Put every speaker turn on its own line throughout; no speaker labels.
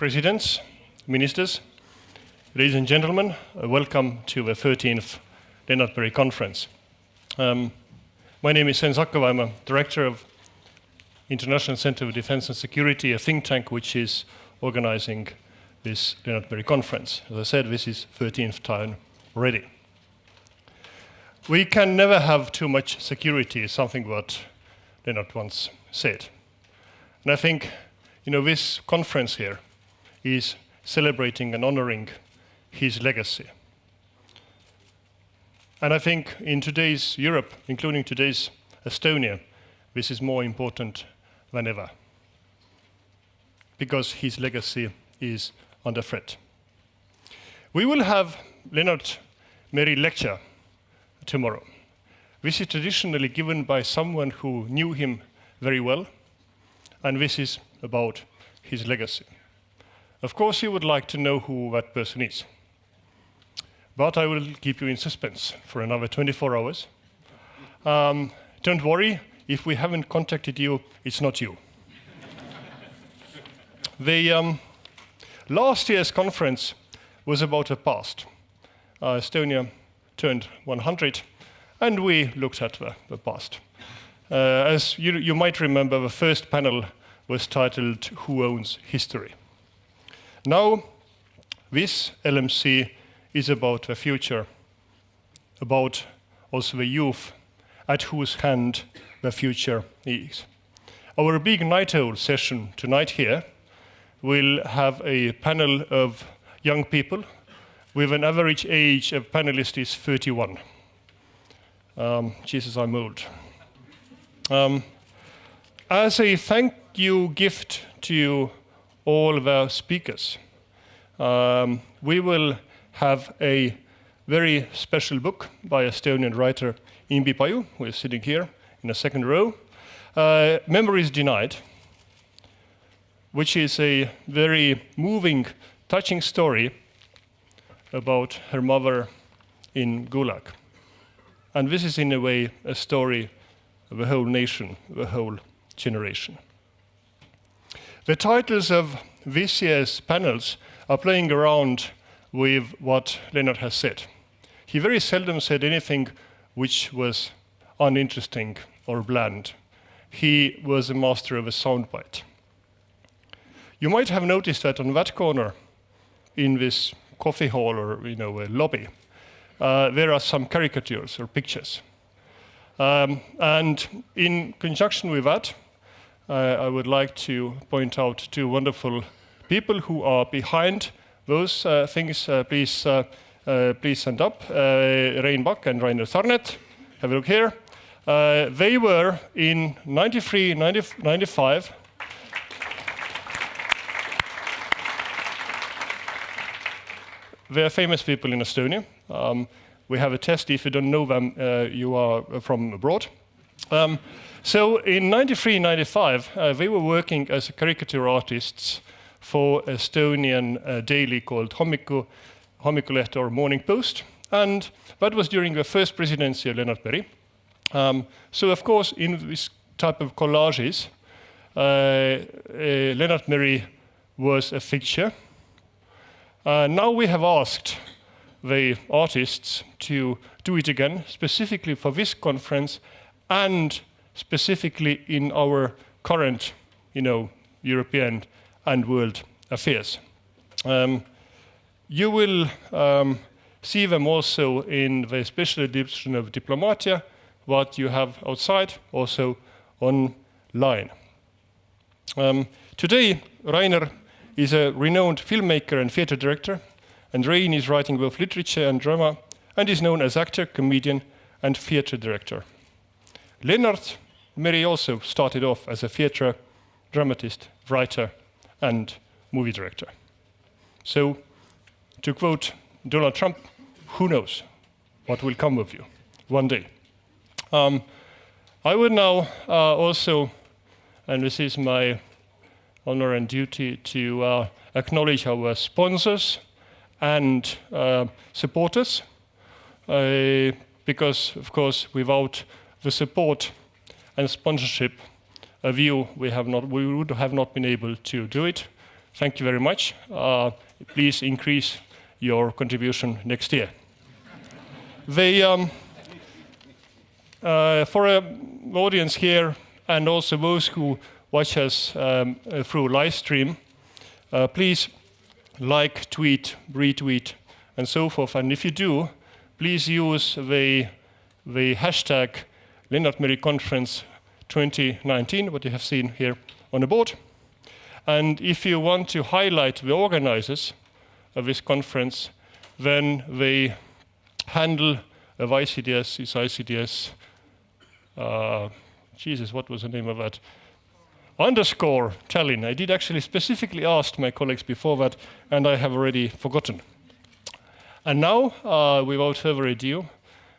presidents, ministers, ladies and gentlemen, welcome to the 13th Lennart Meri Conference. My name is Sven Sakkov. I'm a director of International Center for Defense and Security, a think tank which is organizing this Lennart Meri Conference. As I said, this is 13th time already. We can never have too much security, is something what Lennart once said. And I think, this conference here is celebrating and honoring his legacy. And I think in today's Europe, including today's Estonia, this is more important than ever, because his legacy is under threat. We will have Lennart Meri lecture tomorrow. This is traditionally given by someone who knew him very well, and this is about his legacy. Of course, you would like to know who that person is, but I will keep you in suspense for another 24 hours. Don't worry, if we haven't contacted you, it's not you. The last year's conference was about the past. Estonia turned 100, and we looked at the past. As you might remember, the first panel was titled Who Owns History? Now, this LMC is about the future, about also the youth at whose hand the future is. Our big night owl session tonight here will have a panel of young people with an average age of panelists is 31. Jesus, I'm old. As a thank you gift to all the speakers, we will have a very special book by Estonian writer Imbi Paju, who is sitting here in the second row, Memories Denied, which is a very moving, touching story about her mother in Gulag. And this is in a way a story of a whole nation, the whole generation. The titles of this year's panels are playing around with what Lennart has said. He very seldom said anything which was uninteresting or bland. He was a master of a soundbite. You might have noticed that on that corner in this coffee hall or a lobby, there are some caricatures or pictures. And in conjunction with that, I would like to point out two wonderful people who are behind those things. Please stand up. Rein Pakk and Rainer Sarnet. Have a look here. They were in 93, 95. They are famous people in Estonia. We have a test. If you don't know them, you are from abroad. So in 93, 95, they were working as caricature artists for Estonian daily called Hommikuleht or Morning Post. And that was during the first presidency of Lennart Meri. So of course, in this type of collages, Lennart Meri was a fixture. Now we have asked the artists to do it again, specifically for this conference and specifically in our current, European and world affairs. You will see them also in the special edition of Diplomatia, what you have outside, also online. Today, Rainer is a renowned filmmaker and theater director, and Rein is writing both literature and drama, and is known as actor, comedian, and theater director. Lennart Meri also started off as a theater dramatist, writer, and movie director. So, to quote Donald Trump, who knows what will come of you one day. I would now also, and this is my honor and duty, to acknowledge our sponsors and supporters, because, of course, without the support and sponsorship of you, we would have not been able to do it. Thank you very much. Please increase your contribution next year. For an audience here and also those who watch us through live stream, please like, tweet, retweet, and so forth. And if you do, please use the hashtag Lennart Meri Conference 2019, what you have seen here on the board. And if you want to highlight the organizers of this conference, then the handle of ICDS is ICDS, Jesus, what was the name of that? _ Tallinn. I did actually specifically ask my colleagues before that, and I have already forgotten. And now, without further ado,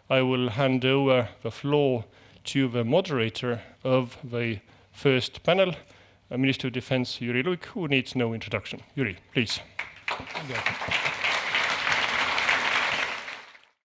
I will hand over the floor to the moderator of the first panel, Minister of Defense Jüri Luik, who needs no introduction. Jüri, please.